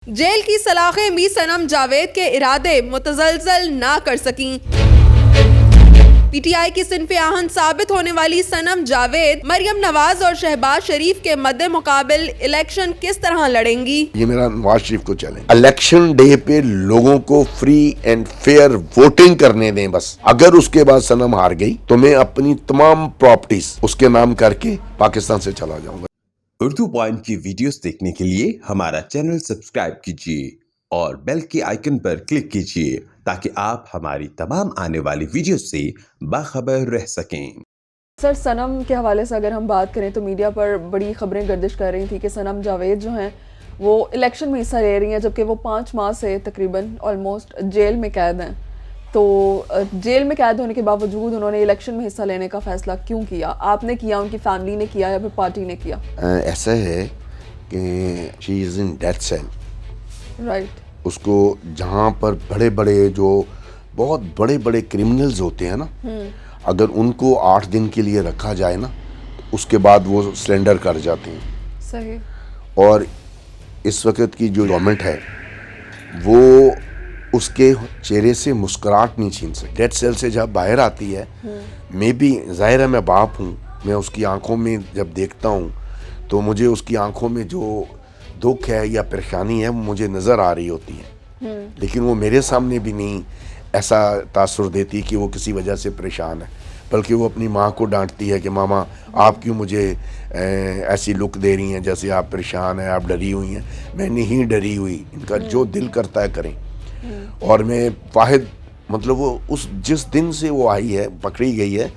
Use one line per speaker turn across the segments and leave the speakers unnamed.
Jail की सलाखें भी सनम जावेद के इरादे मुतज़लज़ल ना कर सकीं। पीटीआई की सिनफ़े आहन साबित होने वाली सनम जावेद मरियम नवाज और शहबाज शरीफ के मद्दे मुकाबिल इलेक्शन किस तरह लड़ेंगी?
ये मेरा नवाज शरीफ को चैलेंज। इलेक्शन डे पे लोगों को फ्री एंड फेयर वोटिंग करने दें बस। अगर उसके बाद सनम हार गई तो मैं अपनी तमाम प्रॉपर्टीज उसके नाम करके पाकिस्तान से चला जाऊंगा।
उर्दू पॉइंट की वीडियोस देखने के लिए हमारा चैनल सब्सक्राइब कीजिए और बेल के आइकन पर क्लिक कीजिए ताकि आप हमारी तमाम आने वाली वीडियोस से बाखबर रह सकें।
सर, सनम के हवाले से अगर हम बात करें तो मीडिया पर बड़ी खबरें गर्दिश कर रही थी कि सनम जावेद जो हैं वो इलेक्शन में हिस्सा ले रही हैं, जबकि वो 5 माह से तकरीबन ऑलमोस्ट जेल में कैद हैं। तो जेल में कैद होने के बावजूद उन्होंने इलेक्शन में हिस्सा लेने का फ़ैसला क्यों किया? आपने किया, उनकी फैमिली ने किया या फिर पार्टी ने किया?
ऐसा है कि she is in death cell.
Right.
उसको जहाँ पर बड़े बड़े जो बहुत बड़े बड़े क्रिमिनल्स होते हैं ना, अगर उनको 8 दिन के लिए रखा जाए ना तो उसके बाद वो सरेंडर कर जाते हैं।
सही।
और इस वक्त की जो गवर्नमेंट है वो उसके चेहरे से मुस्कुराहट नहीं छीन सकती। डेथ सेल से जब बाहर आती है, मैं भी ज़ाहिर है मैं बाप हूँ, मैं उसकी आंखों में जब देखता हूँ तो मुझे उसकी आंखों में जो दुख है या परेशानी है वो मुझे नज़र आ रही होती है, लेकिन वो मेरे सामने भी नहीं ऐसा तासुर देती कि वो किसी वजह से परेशान है, बल्कि वो अपनी माँ को डांटती है कि मामा आप क्यों मुझे ऐसी लुक दे रही हैं जैसे आप परेशान हैं, आप डरी हुई हैं। मैं नहीं डरी हुई, इनका जो दिल करता है करें। और मैं वाहिद मतलब वो उस जिस दिन से वो आई है, पकड़ी गई है,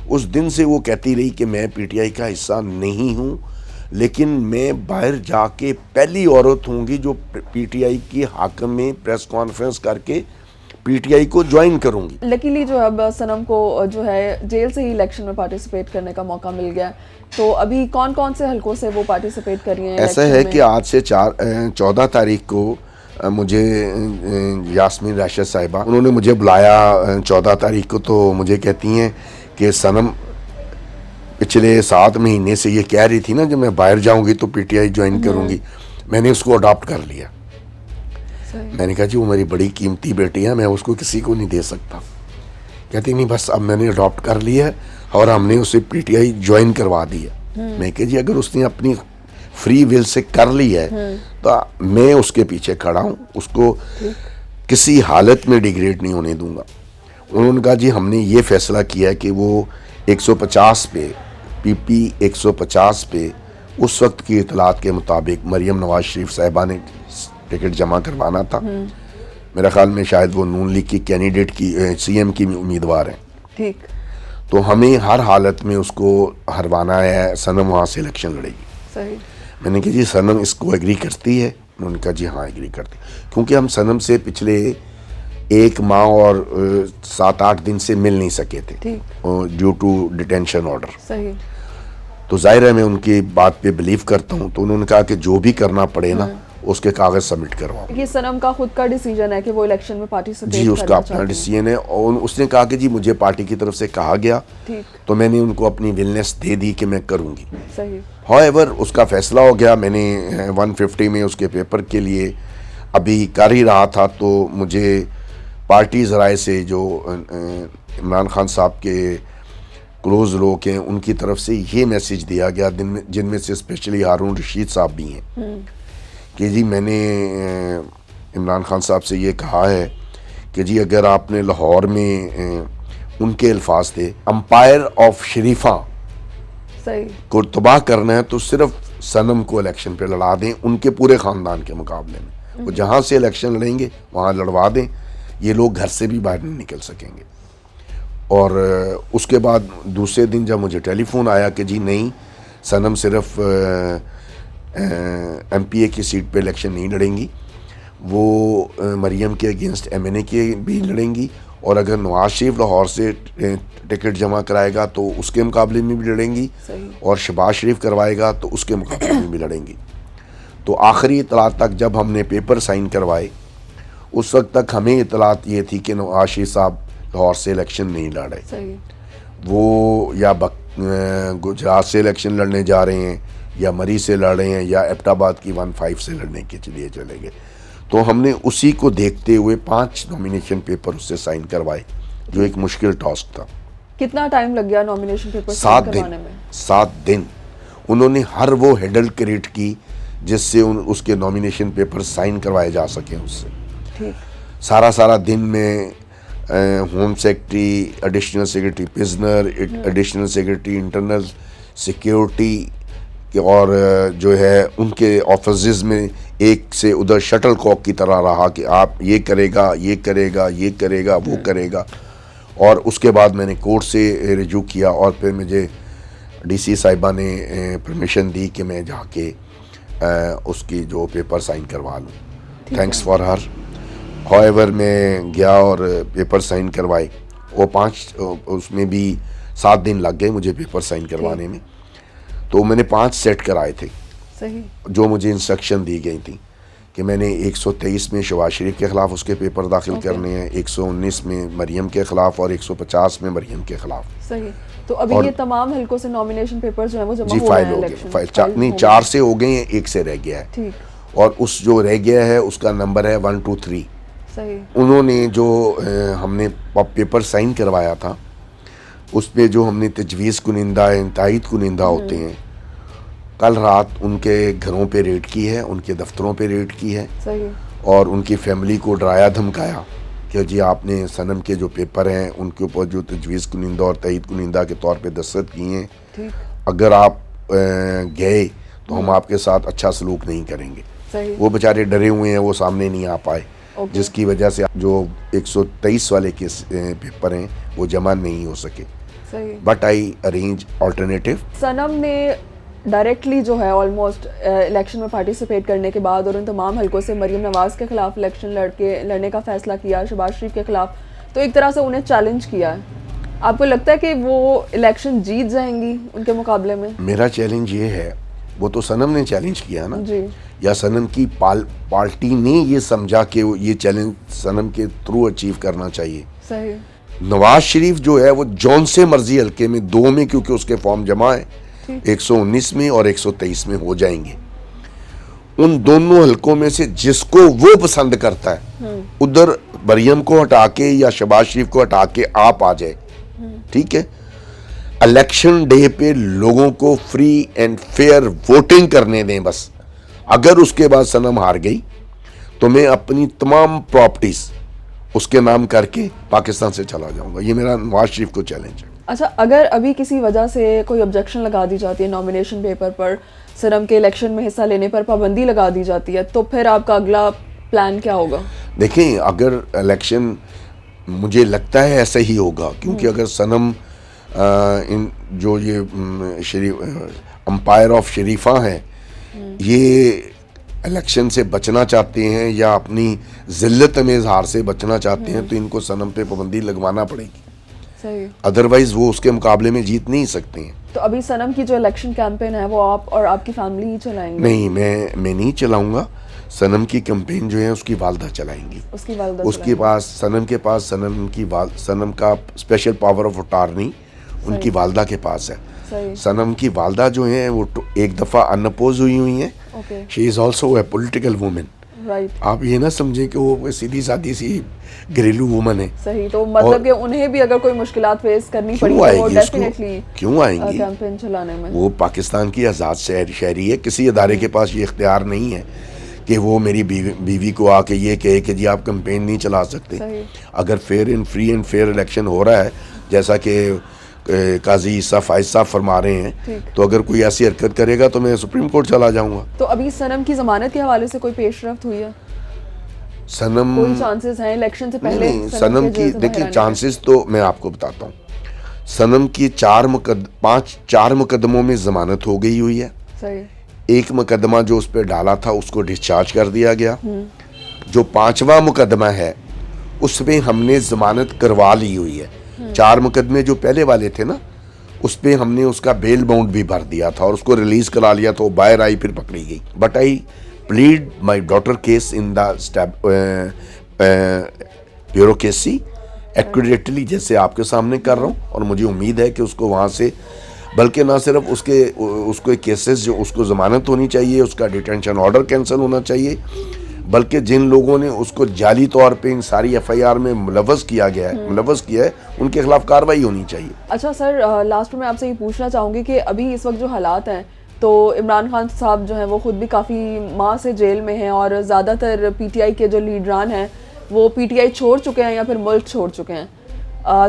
उस दिन से वो कहती रही कि मैं पीटीआई का हिस्सा नहीं हूँ, लेकिन मैं बाहर जाके पहली औरत होंगी जो पीटीआई की हाकम में प्रेस कॉन्फ्रेंस करके पीटीआई को ज्वाइन करूंगी।
लकीली जो अब सनम को जो है जेल से ही इलेक्शन में पार्टिसिपेट करने का मौका मिल गया, तो अभी कौन कौन से हलकों से वो पार्टिसिपेट कर रही हैं?
ऐसा है कि आज से 14 तारीख को मुझे यास्मीन राशिद साहिबा उन्होंने मुझे बुलाया 14 तारीख को, तो मुझे कहती हैं कि सनम पिछले 7 महीने से ये कह रही थी ना जब मैं बाहर जाऊंगी तो पीटीआई ज्वाइन करूंगी। मैंने उसको अडॉप्ट कर लिया। मैंने कहा जी वो मेरी बड़ी कीमती बेटी है, मैं उसको किसी को नहीं दे सकता। कहती नहीं बस अब मैंने अडॉप्ट कर लिया है और हमने उसे पीटीआई ज्वाइन करवा दी है। मैं कहा जी अगर उसने अपनी फ्री विल से कर ली है तो मैं उसके पीछे खड़ा हूँ, उसको किसी हालत में डिग्रेड नहीं होने दूंगा। उन्होंने कहा जी हमने ये फैसला किया कि वो 150 पे पीपी 150 पे उस वक्त की इतलात के मुताबिक मरियम नवाज शरीफ साहिबा ने टिकट जमा करवाना था। मेरा ख्याल में शायद वो नून लीग की कैंडिडेट की सीएम की उम्मीदवार हैं।
ठीक।
तो हमें हर हालत में उसको हरवाना है, सनम वहाँ से इलेक्शन लड़ेगी।
सही।
मैंने कहा जी सनम इसको एग्री करती है? उन्होंने कहा जी हाँ एग्री करती, क्योंकि हम सनम से पिछले 1 माह और 7-8 दिन से मिल नहीं सके थे ड्यू टू डिटेंशन ऑर्डर।
सही।
तो जाहिर है मैं उनकी बात पे बिलीव करता हूँ, तो उन्होंने कहा कि जो भी करना पड़े ना उसके कागज सबमिट करवाओ।
ये सनम का खुद का डिसीजन है कि वो इलेक्शन में पार्टिसिपेट
जी उसका अपना डिसीजन है, और उसने कहा कि जी मुझे पार्टी की तरफ से कहा गया, तो मैंने उनको अपनी विलनेस दे दी कि मैं करूँगी।
सही।
हाउएवर उसका फैसला हो गया। मैंने 150 में उसके पेपर के लिए अभी कर ही रहा था, तो मुझे पार्टी ज़राए से जो इमरान खान साहब के क्लोज लोग हैं उनकी तरफ से ये मैसेज दिया गया, जिनमें से स्पेशली हारून रशीद साहब भी हैं, कि जी मैंने इमरान खान साहब से ये कहा है कि जी अगर आपने लाहौर में उनके अल्फाज थे अंपायर ऑफ शरीफा को तबाह करना है तो सिर्फ सनम को इलेक्शन पे लड़ा दें, उनके पूरे ख़ानदान के मुकाबले में वो जहाँ से इलेक्शन लड़ेंगे वहाँ लड़वा दें, ये लोग घर से भी बाहर नहीं निकल सकेंगे। और उसके बाद दूसरे दिन जब मुझे टेलीफोन आया कि जी नहीं सनम सिर्फ एमपीए की सीट पे इलेक्शन नहीं लड़ेंगी, वो मरियम के अगेंस्ट एमएनए के भी लड़ेंगी, और अगर नवाज शरीफ लाहौर से टिकट जमा कराएगा तो उसके मुकाबले में भी लड़ेंगी, और शहबाज शरीफ करवाएगा तो उसके मुकाबले में भी लड़ेंगी। तो आखिरी इतलात तक जब हमने पेपर साइन करवाए उस वक्त तक हमें इतलात ये थी कि नवाज शरीफ साहब लाहौर से इलेक्शन नहीं लड़ रहे, वो या गुजरात से इलेक्शन लड़ने जा रहे हैं या मरी से लड़ रहे हैं या एबटाबाद की 15 से लड़ने के लिए चले गए। تو ہم نے اسی کو دیکھتے ہوئے 5 نامینیشن پیپر اس سے سائن کروائے, جو ایک مشکل ٹاسک تھا.
کتنا ٹائم لگ گیا نامینیشن پیپر
7 دن انہوں نے ہر وہ ہیڈل کریٹ کی جس سے اس کے نامینیشن پیپر سائن کروائے جا سکیں اس سے. سارا دن میں home secretary, additional secretary prisoner, additional secretary internal security اور جو ہے ان کے آفیسز میں ایک سے ادھر شٹل کاک کی طرح رہا کہ آپ یہ کرے گا, یہ کرے گا, یہ کرے گا, وہ کرے گا. اور اس کے بعد میں نے کورٹ سے رجوع کیا اور پھر مجھے ڈی سی صاحبہ نے پرمیشن دی کہ میں جا کے اس کی جو پیپر سائن کروا لوں. Thanks for her. ہاؤ میں گیا اور پیپر سائن کروائے. وہ 5 اس میں بھی 7 دن لگ گئے مجھے پیپر سائن کروانے میں. تو میں نے 5 سیٹ کرائے تھے جو مجھے انسٹرکشن دی گئی تھی کہ میں نے 123 میں شہباز شریف کے خلاف اس کے پیپر داخل کرنے ہیں, 119 میں مریم کے خلاف اور 150 میں مریم کے خلاف.
صحیح. تو ابھی یہ تمام حلقوں سے نامینیشن پیپر جو ہیں وہ جمع
فائل ہو گئے. نہیں 4 سے ہو گئے ہیں, 1 سے رہ گیا ہے. اور اس جو رہ گیا ہے اس کا نمبر ہے 123. انہوں نے جو ہم نے پیپر سائن کروایا تھا اس پہ جو ہم نے تجویز کنندہ تائید کنندہ ہوتے ہیں, کل رات ان کے گھروں پہ ریڈ کی ہے, ان کے دفتروں پہ ریڈ کی ہے اور ان کی فیملی کو ڈرایا دھمکایا کہ جی آپ نے صنم کے جو پیپر ہیں ان کے اوپر جو تجویز کنندہ اور تائید کنندہ کے طور پہ دستخط کیے ہیں, اگر آپ گئے تو ہم آپ کے ساتھ اچھا سلوک نہیں کریں گے. وہ بیچارے ڈرے ہوئے ہیں, وہ سامنے نہیں آ پائے, جس کی وجہ سے جو 123 والے کے پیپر ہیں وہ جمع نہیں ہو سکے. But I arrange alternative.
Sanam نے ڈائریکٹلی جو ہے آلموسٹ الیکشن میں پارٹیسپیٹ کرنے کے بعد اور ان تمام حلقوں سے مریم نواز کے خلاف الیکشن لڑنے کا فیصلہ کیا, شہباز شریف کے خلاف, تو ایک طرح سے انہیں چیلنج کیا ہے. آپ کو لگتا ہے کہ وہ الیکشن جیت جائیں گی ان کے مقابلے میں؟
میرا چیلنج یہ ہے, وہ تو صنم نے چیلنج کیا نا, یا صنم کی پارٹی نے یہ سمجھا کہ یہ چیلنج صنم کے تھرو اچیو کرنا چاہیے.
صحیح.
نواز شریف جو ہے وہ جون سے مرضی حلقے میں 2 میں, کیونکہ اس کے فارم جمع ہے, 119 میں اور 123 میں ہو جائیں گے. ان دونوں حلقوں میں سے جس کو وہ پسند کرتا ہے ادھر مریم کو ہٹا کے یا شہباز شریف کو ہٹا کے آپ آ جائے. ٹھیک ہے, الیکشن ڈے پہ لوگوں کو فری اینڈ فیئر ووٹنگ کرنے دیں بس. اگر اس کے بعد صنم ہار گئی تو میں اپنی تمام پراپرٹیز اس کے نام کر کے پاکستان سے چلا جاؤں گا. یہ میرا نواز شریف کو چیلنج ہے.
اچھا, اگر ابھی کسی وجہ سے کوئی آبجیکشن لگا دی جاتی ہے نامینیشن پیپر پر, صنم کے الیکشن میں حصہ لینے پر پابندی لگا دی جاتی ہے, تو پھر آپ کا اگلا پلان کیا ہوگا؟ دیکھیں,
اگر الیکشن مجھے لگتا ہے ایسا ہی ہوگا, کیونکہ اگر صنم جو یہ امپائر آف شریفہ ہیں یہ الیکشن سے بچنا چاہتے ہیں یا اپنی ذلت میں اظہار سے بچنا چاہتے ہیں تو ان کو صنم پہ پابندی لگوانا پڑے گی. ادروائز وہ اس کے مقابلے میں جیت نہیں سکتے ہیں.
تو ابھی صنم کی جو الیکشن کیمپین ہے وہ آپ اور آپ کی فیملی ہی چلائیں گے؟
نہیں, میں نہیں چلاؤں گا. صنم کی کیمپین جو ہے اس کی والدہ چلائیں گی. اس کے پاس صنم کا اسپیشل پاور آف اٹارنی ان کی والدہ کے پاس ہے. صنم کی والدہ جو ہیں وہ ایک دفعہ انپوز ہوئی ہیں. She is also a political woman. آپ یہ نہ سمجھیں کہ وہ سیدھی سادھی سی گھریلو وومن ہے.
صحیح. تو مطلب کہ انہیں بھی اگر کوئی مشکلات فیس کرنی پڑی تو وہ ڈیفینیٹلی
کیوں آئیں گی
کیمپین چلانے میں.
وہ پاکستان کی آزاد شہری ہے, کسی ادارے کے پاس یہ اختیار نہیں ہے کہ وہ میری بیوی کو آ کے یہ کہے کہ جی آپ کیمپین نہیں چلا سکتے. اگر فری اینڈ فیئر الیکشن ہو رہا ہے جیسا کہ قاضی عیسیٰ فائز صاحب فرما رہے ہیں, تو اگر کوئی ایسی حرکت کرے گا تو میں سپریم کورٹ چلا جاؤں گا.
تو ابھی صنم کی ضمانت کے حوالے سے کوئی پیش رفت ہوئی ہے؟
صنم
کوئی چانسز ہیں الیکشن سے پہلے؟
صنم کی دیکھیں چانسز تو میں آپ کو بتاتا ہوں. صنم کی 4 مقدموں میں ضمانت ہو گئی ہوئی ہے. ایک مقدمہ جو اس پہ ڈالا تھا اس کو ڈسچارج کر دیا گیا. جو 5واں مقدمہ ہے اس میں ہم نے ضمانت کروا لی ہوئی ہے. 4 مقدمے جو پہلے والے تھے نا اس پہ ہم نے اس کا بیل باؤنڈ بھی بھر دیا تھا اور اس کو ریلیز کرا لیا تو باہر آئی, پھر پکڑی گئی. But I pled my daughter case in the bureaucracy accurately, جیسے آپ کے سامنے کر رہا ہوں, اور مجھے امید ہے کہ اس کو وہاں سے بلکہ نہ صرف اس کو کیسز جو اس کو ضمانت ہونی چاہیے, اس کا ڈیٹینشن آرڈر کینسل ہونا چاہیے, बल्कि जिन लोगों ने उसको जाली तौर पे इन सारी FIR में मुलव्वस किया है उनके खिलाफ कार्रवाई होनी चाहिए।
अच्छा सर, लास्ट में मैं आपसे ये पूछना चाहूँगी कि अभी इस वक्त जो हालात हैं, तो इमरान खान साहब जो हैं वो ख़ुद भी काफ़ी माह से जेल में हैं और ज़्यादातर PTI के जो लीडरान हैं वो PTI छोड़ चुके हैं या फिर मुल्क छोड़ चुके हैं,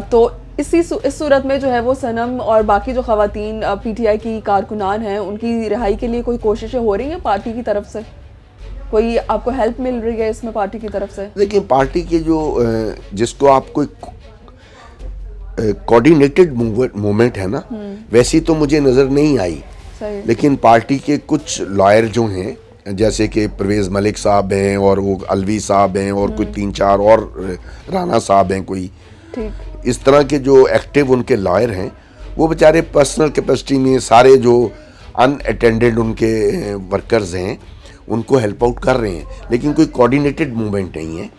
तो इस सूरत में जो है वो सनम और बाकी जो ख़वातीन PTI की कारकुनान हैं उनकी रिहाई के लिए कोई कोशिशें हो रही हैं पार्टी की तरफ से? कोई आपको हेल्प मिल रही है इसमें पार्टी की तरफ से?
देखिए, पार्टी के जो जिसको आप कोई कोऑर्डिनेटेड मूवमेंट है ना, वैसी तो मुझे नज़र नहीं आई।
सही।
लेकिन पार्टी के कुछ लॉयर जो हैं, जैसे कि परवेज़ मलिक साहब हैं और वो अलवी साहब हैं और कोई 3-4 और राना साहब हैं कोई,
ठीक,
इस तरह के जो एक्टिव उनके लॉयर हैं, वो बेचारे पर्सनल कैपेसिटी में सारे जो अनअटेंडेड उनके वर्कर्स हैं उनको हेल्प आउट कर रहे हैं, लेकिन कोई कोऑर्डिनेटेड मूवमेंट नहीं है।